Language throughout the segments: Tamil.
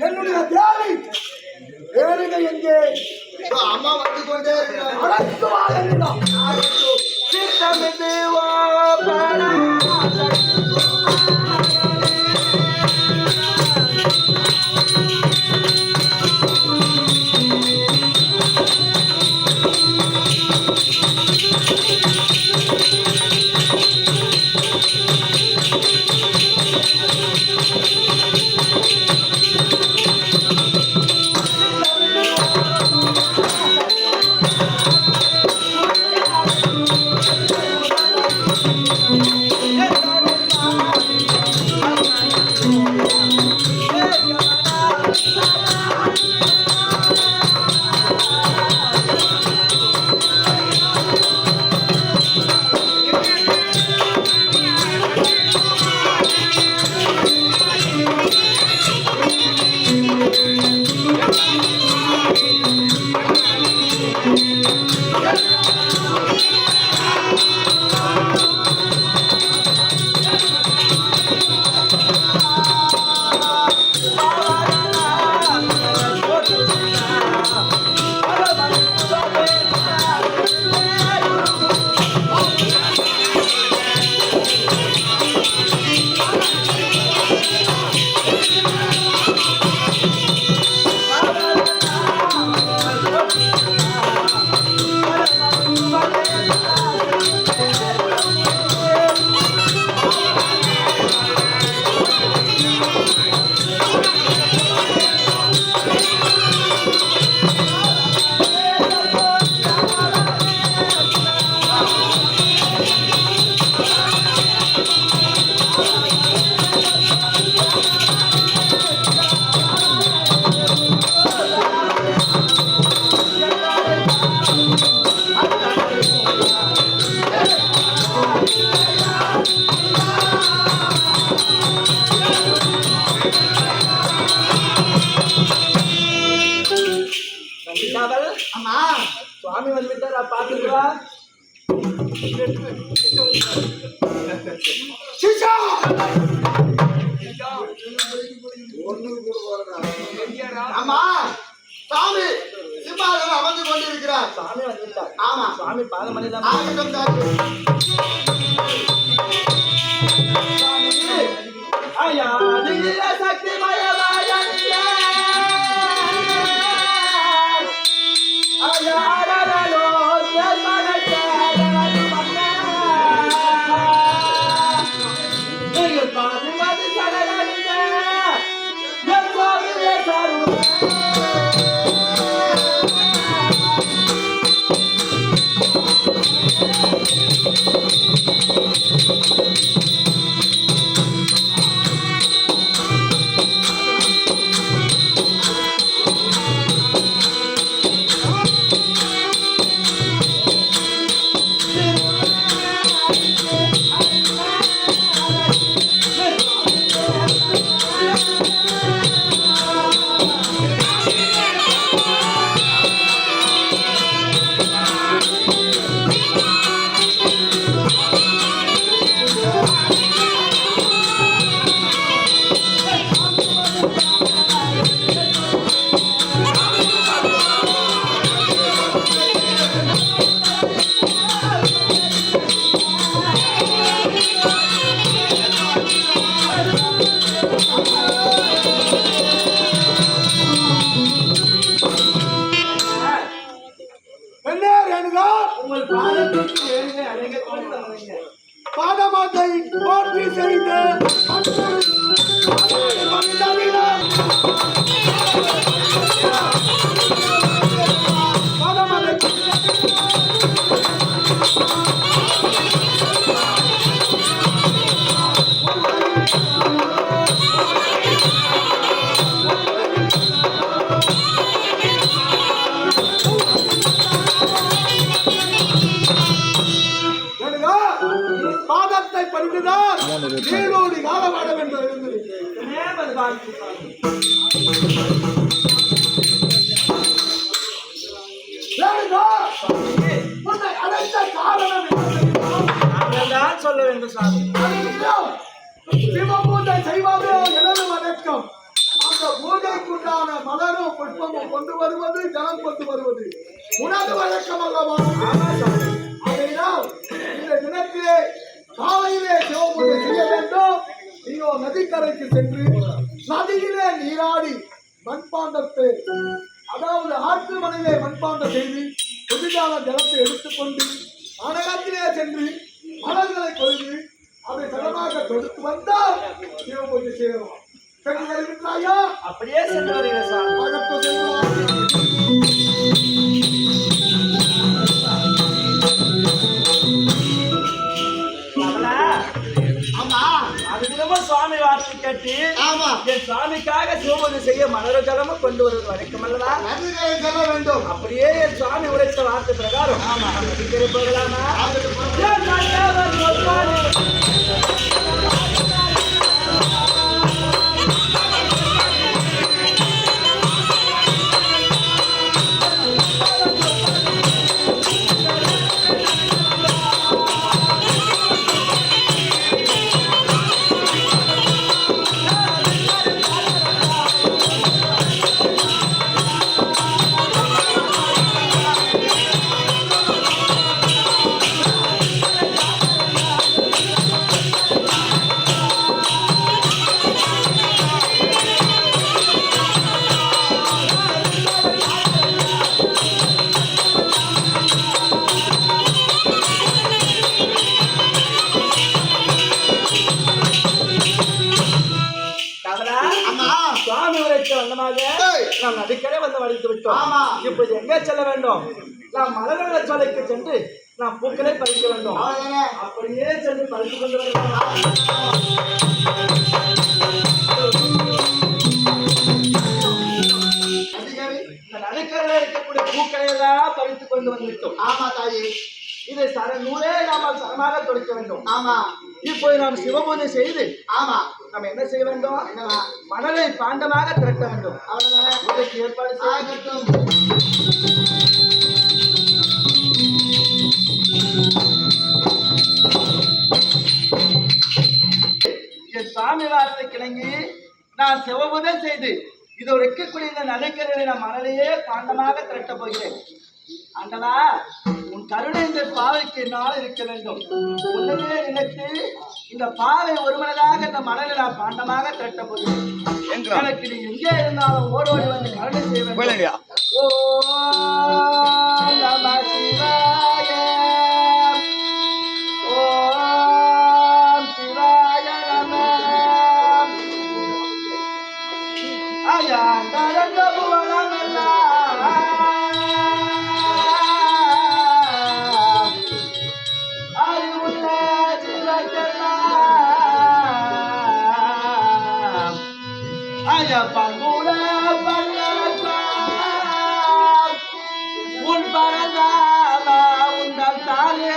என்னுடைய தேவி தேவிகள் எங்கே? அம்மா வந்து கொண்டே அம்மா சுவாமி வந்துட்டாரா பாத்துக்கா. அம்மா சாமி சிம்மாசனம் அமர்ந்து கொண்டிருக்கிறார். சுவாமி வந்துட்டார். ஆமா சுவாமி பாதம் பண்ணிதான் ஆகட்டும் தாக்கு. ஐயா சக்தி பாதமாத்தை போற்றி செய்து பாதத்தை பறித்துதான் நீடோடி காலம் ஆட வேண்டும் இருந்தது. உன்னை அழைத்த காரணம் தான் சொல்ல வேண்டும் சாமி. சிவபூஜை செய்வது எனது வணக்கம். அந்த பூஜைக்குண்டான மலரும் புஷ்பமும் கொண்டு வருவது, ஜலம் கொண்டு வருவது உனது வழக்கம் அல்லவா? அதனால் இந்த தினத்திலே காலையிலே சிவபூஜை செய்ய வேண்டும். நீயோ நதிக்கரைக்கு சென்று நதியிலே நீராடி மண்பாண்டத்தை, அதாவது ஆற்று மணிலே மண்பாண்டம் செய்து புதிதான ஜலத்தை எடுத்துக்கொண்டு அனகத்திலே சென்று மலர்களை கொண்டு அதை சடமாக தொடுத்து வந்தால் சிவபூஜை செய்யலாம். சென்று வருகின்றாயா? அப்படியே சென்று வருகிறேன் சாமி. அகத்து செல்வா. சுவாமி வார்த்தை கேட்டு ஆமா, என் சுவாமிக்காக சிவபூஜை செய்ய மலர ஜலமும் கொண்டு வருவது வழக்கம் அல்லவா? நதிகளை செல்ல வேண்டும். அப்படியே என் சுவாமி உரைத்த வார்த்தை பிரகாரம் ஆமா நதிக்கரை போகலாமா? சுவாமி உரைத்த வண்ணமாக நாம் நதிக்கரை வந்து வடித்து விட்டோம். இப்போது எங்கே செல்ல வேண்டும்? நாம் மலர்கள சோலைக்கு சென்று நாம் பூக்களை பறிக்க வேண்டும். அப்படியே சென்று பறித்து கொண்டு வருகிறோம். இந்த நதிக்கரையில் இருக்கக்கூடிய பூக்களை எல்லாம் பறித்து கொண்டு வந்துவிட்டோம். ஆமா தாயி, இதை நூலே நாம் சரமாக தொடுக்க வேண்டும். ஆமா, இப்போது நாம் சிவபூஜை செய்து ஆமா, நாம் என்ன செய்ய வேண்டும்? மணலை பாண்டமாக திரட்ட வேண்டும். அவ்வளவுதான் ஏற்பாடு ஆகட்டும். என் சுவாமி வார்த்தை கிணங்கி நான் சிவபூஜை செய்து இது இருக்கக்கூடிய இந்த நதிக்கரையை நான் மணலையே பாண்டமாக திரட்டப் போகிறேன். ஆண்டவா, உன் கருணை இந்த பாவைக்கு என்னால் இருக்க வேண்டும். உன்னையே நினைத்து இந்த பாவை ஒருமனதாக இந்த மணலை நான் பாண்டமாக திரட்டப் போகிறேன். எனக்கு நீ எங்கே இருந்தாலும் ஓடோடி வந்து கருணை செய்ய வேண்டும். ஓம் நம சிவாய, ஓம் சிவாய நம. அயாண்டரங்க புவனமெல்லாம் பங்குல உன் பரதாம உங்கள் தாலே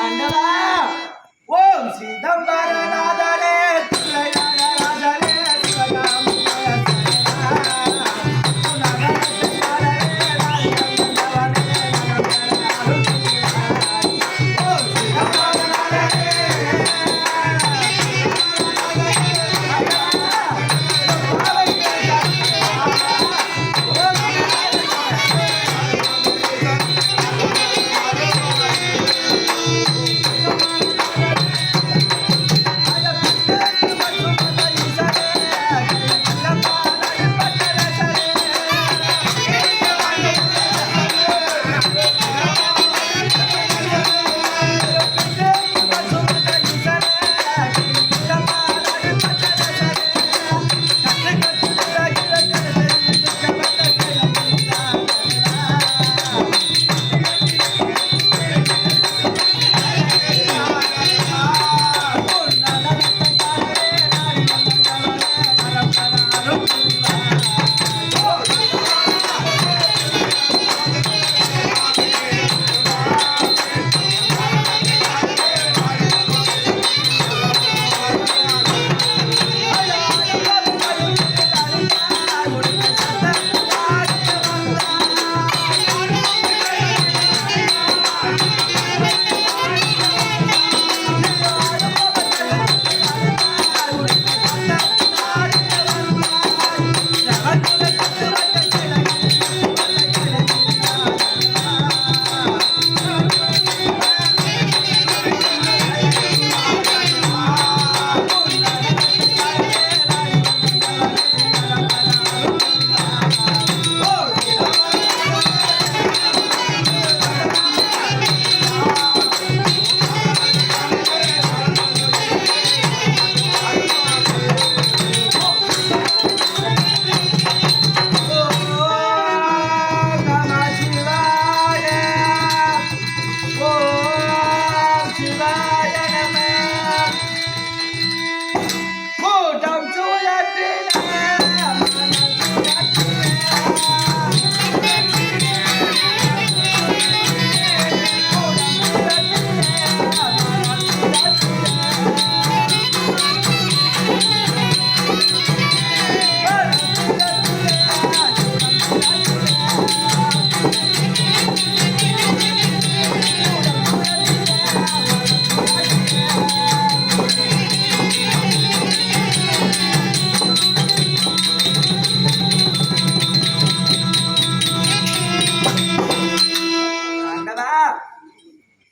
அண்டவா ஓம் சிதம்பரநாதனே தில்லைநாதனே சிவகாமியே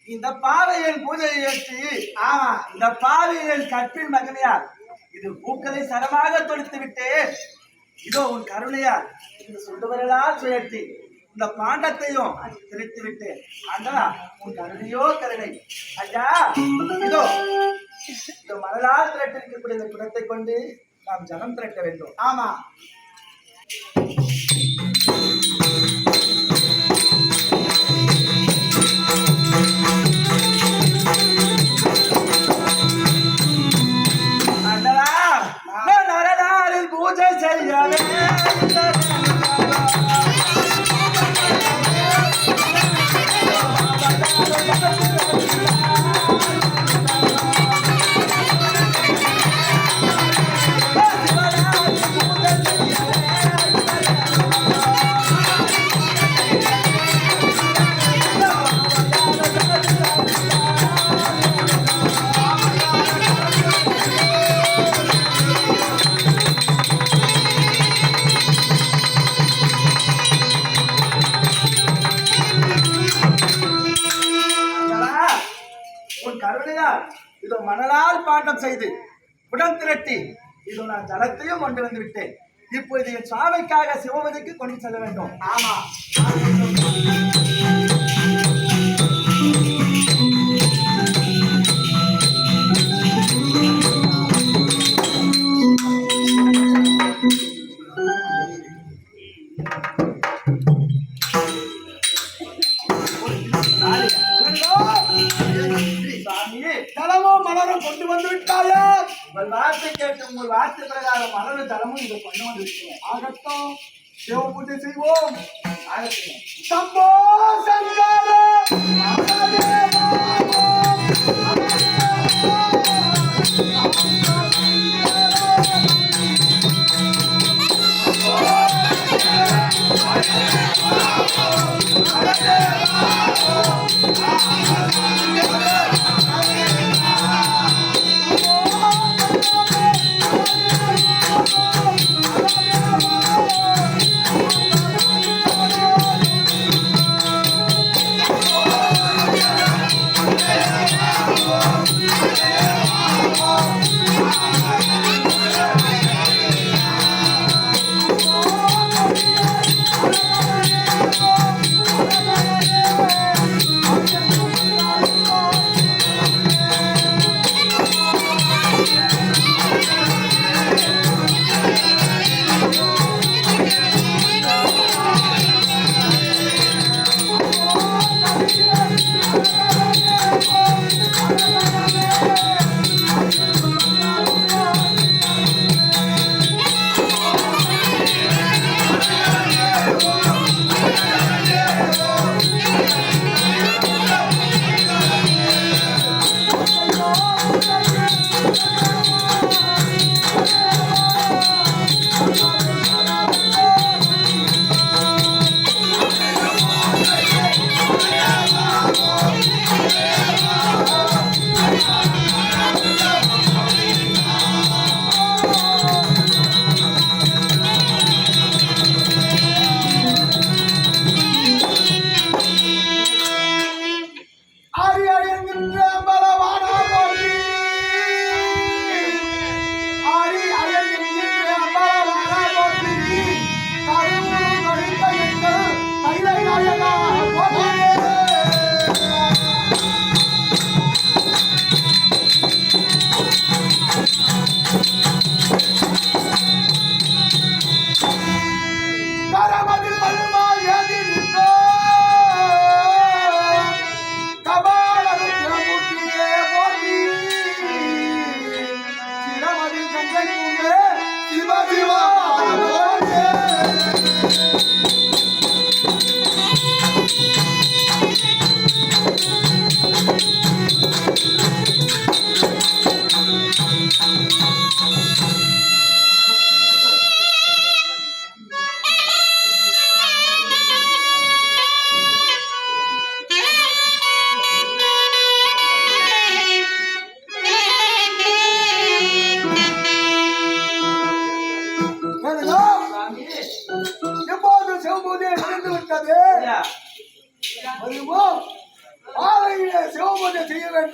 இந்த பாவையின் பூஜையை ஏற்றி ஆமா இந்த பாவையின் கற்பின் மகனையார் இது பூக்களை சரமாக தொடுத்து விட்டு இதோ உன் கருணையார் இந்த சுண்டுவரலால் சுழற்றி இந்த பாண்டத்தையும் திரித்து விட்டு அண்ணா உன் கருணையோ கருணை ஐயா இதோ இந்த மரலால் திரட்டிருக்கக்கூடிய இந்த குடத்தை கொண்டு நாம் ஜலம் திரட்ட வேண்டும் ஆமா பூஜை செய்யவே இதோ மணலால் பாண்டம் செய்து உடன் திரட்டி இதோ நான் ஜலத்தையும் கொண்டு வந்து விட்டேன் இப்போது என் சுவாமிக்காக சிவபதிக்கு கொண்டு செல்ல வேண்டும் ஆமா தலமும் மலரும் கொண்டு வந்து விட்டாயா உங்கள் வார்த்தை கேட்டு உங்கள் வார்த்தை பிரகாரம் மலரும் தலமும் இதை கொண்டு வந்து விட்டேன் ஆகட்டும் சிவ பூஜை செய்வோம் ஆகட்டும் சம்போ சங்கர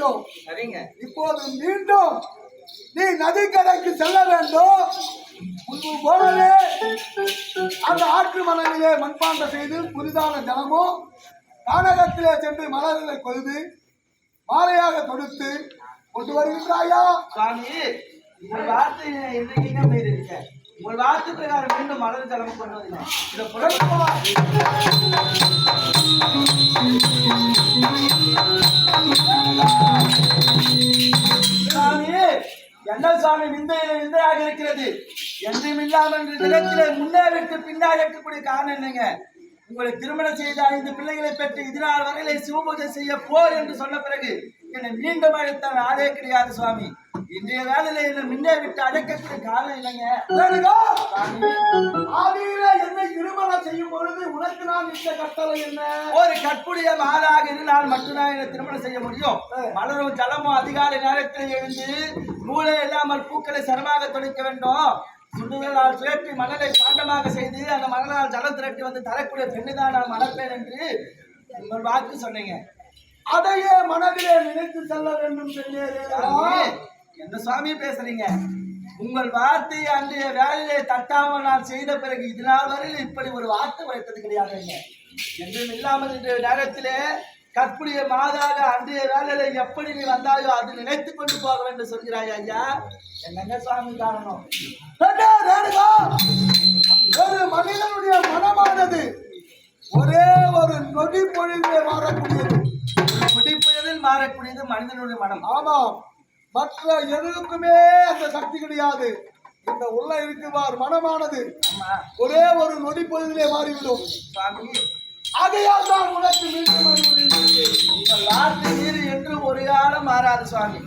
விட்டோம். சரிங்க. இப்போது மீண்டும் நீ நதிக்கரைக்கு செல்ல வேண்டும். முன்பு போலவே அந்த ஆற்று மணலிலே மண்பாண்டம் செய்து புதிதான ஜலமும் கானகத்திலே சென்று மலர்களை கொய்து மாலையாக தொடுத்து கொண்டு வருகின்றாயா? சுவாமி, உங்கள் வார்த்தை என்றைக்குங்க மீறி இருக்க. உங்கள் வார்த்தை பிரகாரம் மீண்டும் மலர் ஜலம் கொண்டு வந்தீங்க. இதை புறப்பா. சுவாமி, என்ன சுவாமி விந்தையில விந்தையாக இருக்கிறது? என்றும் இல்லாமல் என்ற தினத்திலே முன்னே விட்டு பின்னாடி இருக்கக்கூடிய காரணம் என்னங்க? உங்களை திருமணம் செய்த 5 பிள்ளைகளை பெற்று இதனால் வரையிலே சிவபூஜை செய்ய போர் என்று சொன்ன பிறகு என்னை மீண்டும் அழைத்த ஆளே கிடையாது சுவாமி. இன்றைய வேலையில என்னை முன்னே விட்டு அழைக்கக்கூடிய காரணம் இல்லைங்க. என்னை திருமணம் செய்யும் பொழுது உனக்கு நான் இந்த கட்டளை என்ன? ஒரு கற்புடைய மாலாக இருந்தால் மட்டும்தான் என்னை திருமணம் செய்ய முடியும். மலரும் ஜலமும் அதிகாலை நேரத்தில் எழுந்து நூலை இல்லாமல் பூக்களை சரமாக தொடைக்க வேண்டும். சுண்டுகளால் சுழற்றி மணலை பாண்டமாக செய்து அந்த மணலால் ஜலம் திரட்டி வந்து தரக்கூடிய பெண்ணு தான் நான் மணப்பேன் என்று உங்கள் வாக்கு சொன்னீங்க. அதையே மனதிலே நினைத்து செல்ல வேண்டும். என்ன சுவாமி பேசுறீங்க? உங்கள் வார்த்தை அன்றைய வேலையிலே தட்டாமல் நான் செய்த பிறகு இதனால் வரையில் இப்படி ஒரு வார்த்தை வைத்தது கிடையாதுங்க. என்றும் இல்லாமல் இன்றைய நேரத்திலே கற்புடைய மாதாக அன்றைய வேலையில எப்படி நீ வந்தாயோ அது நினைத்து கொண்டு போக வேண்டும் சொல்கிறாய் ஐயா. என்னங்க சுவாமி காரணம்? ஒரு மனிதனுடைய மனமானது ஒரே ஒரு நொடி பொழுதிலே மாறக்கூடியது. நொடி பொழுதில் மாறக்கூடியது மனிதனுடைய மனம். ஆமாம், மற்ற எதுக்குமே அந்த சக்தி கிடையாது. இந்த உள்ள இருக்குவார் மனமானது ஒரே ஒரு நொடி பொழுதிலே மாறிவிடும். சுவாமி, அதையால் தான் உனக்கு மீண்டும் வார்த்தை நீர் என்று ஒரு காலம் மாறாது சுவாமி.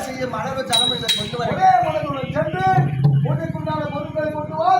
செய்ய மலர்வு தலைமையில கொண்டு வர ஒரே மனதுடன் சென்று பொருட்களை கொண்டு வா.